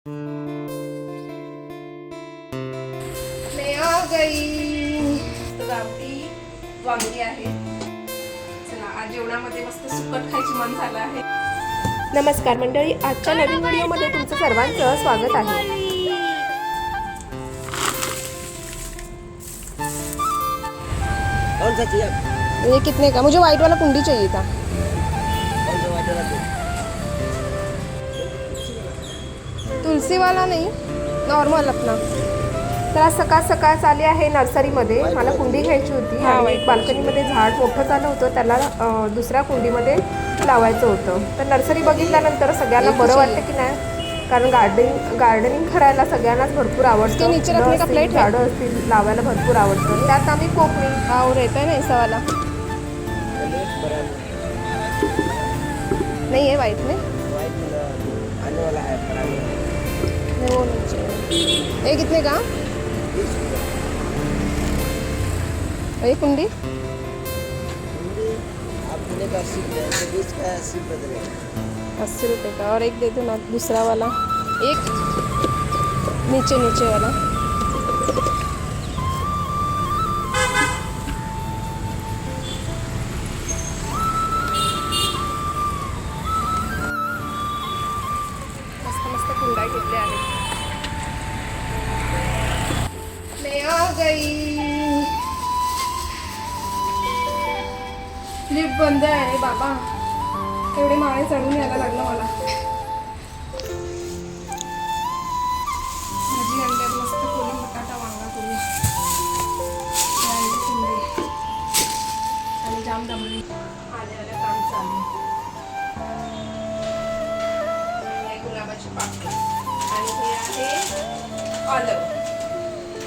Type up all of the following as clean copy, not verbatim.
मैं आ गई. तर गावठी वांगी आहे. चला आज जेवणामध्ये मस्त सुकट खायची मन झालं आहे. नमस्कार मंडळी, आजच्या नवीन व्हिडिओमध्ये तुमचं सर्वांचं स्वागत आहे. कौन सा चाहिए? ये कितने का? मुझे व्हाइट वाला कुंडी चाहिए था. कौन सा वाटर है? तुलसी वाला नाही, नॉर्मल आपला. तर आज सकाळ सकाळ आले आहे नर्सरीमध्ये. मला कुंडी घ्यायची होती आणि एक बाल्कनीमध्ये झाड मोठं झालं होतं, त्याला दुसऱ्या कुंडीमध्ये लावायचं होतं. तर नर्सरी बघितल्यानंतर सगळ्यांना बरं वाटतं की नाही, कारण गार्डनिंग करायला सगळ्यांनाच भरपूर आवडतं. झाडं असतील लावायला भरपूर आवडतं. त्यात आम्ही कोकणी और येत आहे ना ऐसा वाला नहीं है व्हाइट में. आने वाला है नहीं वो नहीं चाहिए. ये कितने का? ये कुंडी आपने का 20 का 80 बदलेगा. 80 रुपये का. और एक दे दो ना दूसरा वाला, एक नीचे नीचे वाला. मस्त मस्त कुंड्या घेतल्या आहेत. मैं आ गई. लिफ्ट बंद आहे बाबा. एवढे माळे चढून यायला लागलं मला. भाजी आणली मस्त कोली बटाटा वांगा कोली आणि जाम दमली. आले काम चालू. हे गुलाबाची पाकळी आणि हे आहे आलं.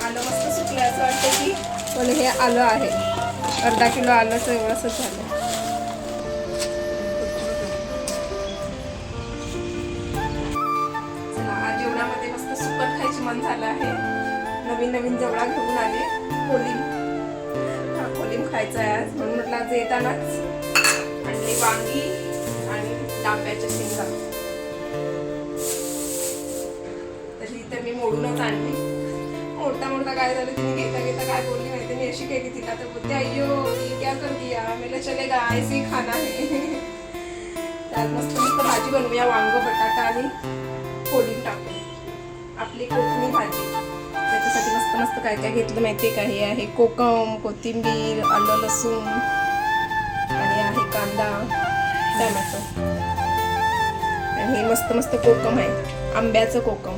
आलं मस्त सुकलं असं वाटतं की पण हे आलं आहे. अर्धा किलो आलंच एवढंच झालं. चला आज जेवणामध्ये मस्त सुकट खायची मन झालं आहे. नवीन नवीन जवळा घेऊन आले. कोलिम खायचं आहे आज, म्हणून म्हटलं आज येतानाच आणले वांगी आणि डांब्याच्या शेंगा. तरी तर मी मोडूनच आणली. मोडता काय झालं, तिने घेता काय बोलली माहिती. मी अशी केली तिला, तर बोलते अय्यो ये क्या कर दिया. मेला चलेगा ऐसे ही खाना है. त्यात मस्त मस्त भाजी बनवूया. वांग बटाटा आणि कोलिम टाकून आपली कोकणी भाजी. त्याच्यासाठी मस्त मस्त काय काय घेतलं माहिती आहे का. हे आहे कोकम, कोथिंबीर, आलं लसूण आणि आहे कांदा, टोमॅटो. आणि हे मस्त मस्त कोकम आहे, आंब्याचं कोकम.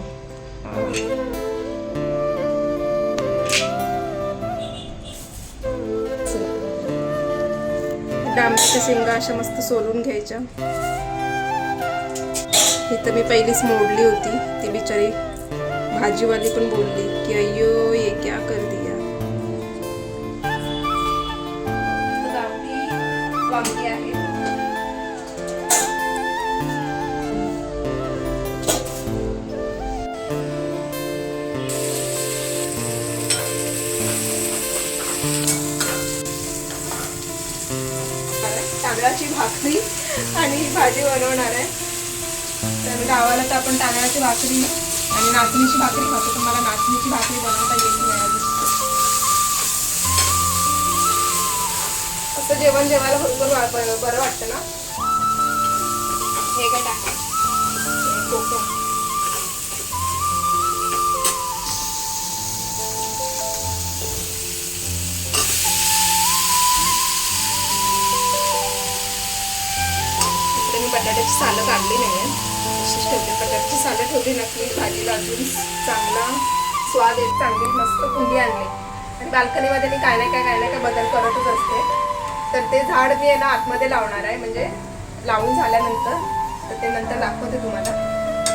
डांब्याच्या शेंगा अशा मस्त सोलून घ्यायच्या. ही तर मी पहिलीच मोडली होती. ती बिचारी भाजीवाली पण बोलली की अय्यो ये क्या कर दिया. गावठी वांगी आहे. तांदळाची भाकरी आणि भाजी बनवणार आहे. तर गावाला तर आपण तांदळाची भाकरी आणि नाचणीची भाकरी खातो, तर मला नाचणीची भाकरी बनवता येत नाही अजून. असं जेवण जेवायला भरपूर बरं वाटतं ना. हे काय टाका कोकम. मी बटाट्याची सालं काढली नाही आहे, अशीच ठेवली. बटाट्याची सालं ठेवली नक्की भाजीला अजून चांगला स्वाद येत. चांगली मस्त कुंडी आणली. आणि बाल्कनीमध्ये मी काय नाही काय बदल करतच असते. तर ते झाड मी आहे ना आतमध्ये लावणार आहे, म्हणजे लावून झाल्यानंतर. तर ते नंतर दाखवते तुम्हाला.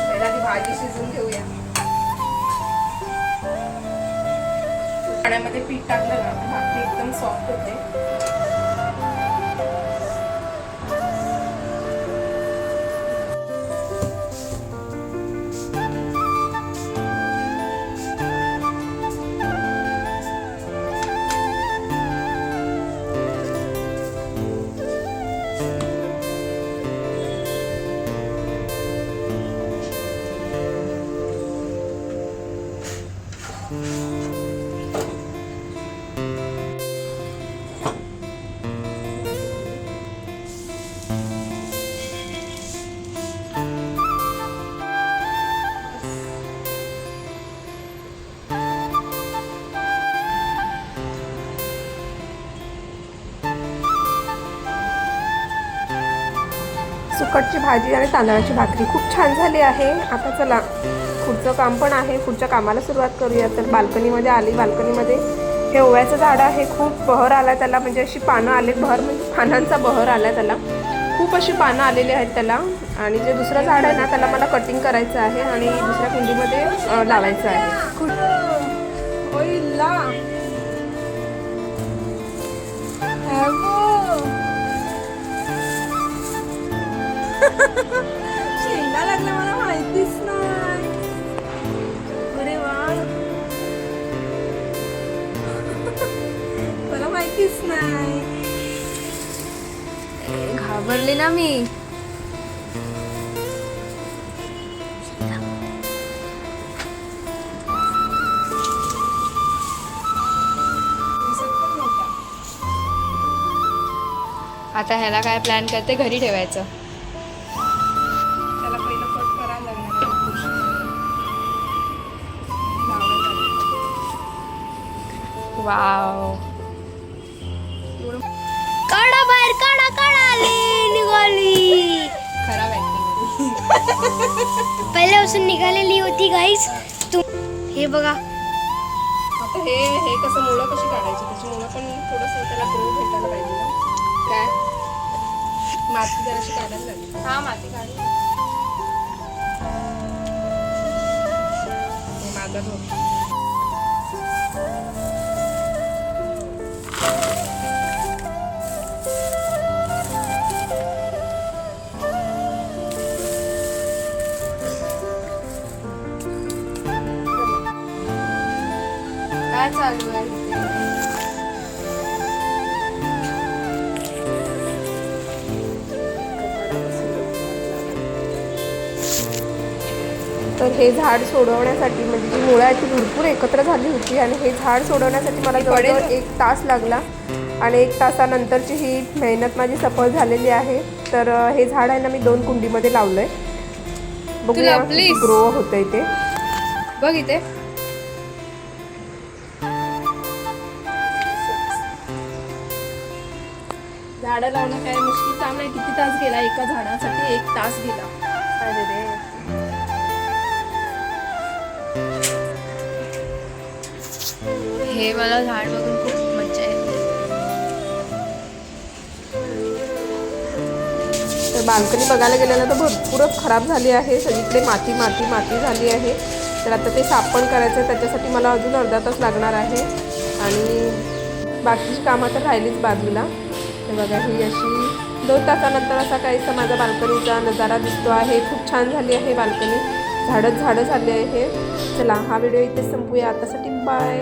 पहिला ती भाजी शिजवून घेऊया. पाण्यामध्ये पीठ टाकलं ना भाकरी एकदम सॉफ्ट होते. कटची भाजी आणि तांदळाची भाकरी खूप छान झाली आहे. आता चला पुढचं काम पण आहे, पुढच्या कामाला सुरुवात करूया. तर बाल्कनीमध्ये आली. बाल्कनीमध्ये हे ओव्याचं झाड आहे. खूप बहर आला त्याला, म्हणजे अशी पानं आले, बहर म्हणजे पानांचा बहर आला त्याला. खूप अशी पानं आलेली आहेत त्याला. आणि जे दुसरं झाड आहे ना त्याला मला कटिंग करायचं आहे आणि दुसऱ्या कुंडीमध्ये लावायचं आहे. शेंगा लागल्या मला माहितीच नाही. अरे वा, मला माहितीच नाही. घाबरले ना मी. दिसत पण नव्हता. आता ह्याला काय प्लॅन करते, घरी ठेवायचं. त्याला पहिलं कट करायला लागणार आहे. लावायला लागणार. वाव. काढा बाहेर, काढा काढा, निघाली. खराब आहे. पहिल्यापासून निघालेली होती गाईस. हे बघा, आता हे कसं मुळं कशी काढायची, त्याची मुळं पण थोडंसं त्याला ग्रो भेटायला पाहिजे ना. काय? माती जराशी काढायला लागेल. हा, माती काढू. हे माझा धोका. काय चालू आहे इथे? तर हे झाड सोडवण्यासाठी, म्हणजे जी मुळं आहे ती भरपूर एकत्र झाली होती आणि हे झाड सोडवण्यासाठी मला जवळजवळ 1 तास लागला. आणि 1 तासानंतरची ही मेहनत माझी सफल झालेली आहे. तर हे झाड आहे ना मी 2 कुंडीमध्ये लावलं आहे. बघूया please. ग्रो होतंय ते. बघ इथे. झाडं लावणं काय मुश्किल काम नाही. किती तास गेला एका झाडासाठी? 1 तास गेला. अरे रे. हे मला झाड बघून खूप मज्जा येते. तर बाल्कनी बघायला गेलं ना तर भरपूरच खराब झाली आहे. सगळीकडे माती माती माती झाली आहे. तर आता ते साफ पण करायचं आहे. त्याच्यासाठी मला अजून अर्धा तास लागणार आहे. आणि बाकीची कामं तर राहिलीच बाजूला. तर बघा ही अशी 2 तासानंतर असा काहीसा माझा बाल्कनीचा नजारा दिसतो आहे. खूप छान झाली आहे बाल्कनी. झाडं झाली आहे. चला हा व्हिडिओ इथेच संपूया. आतासाठी बाय.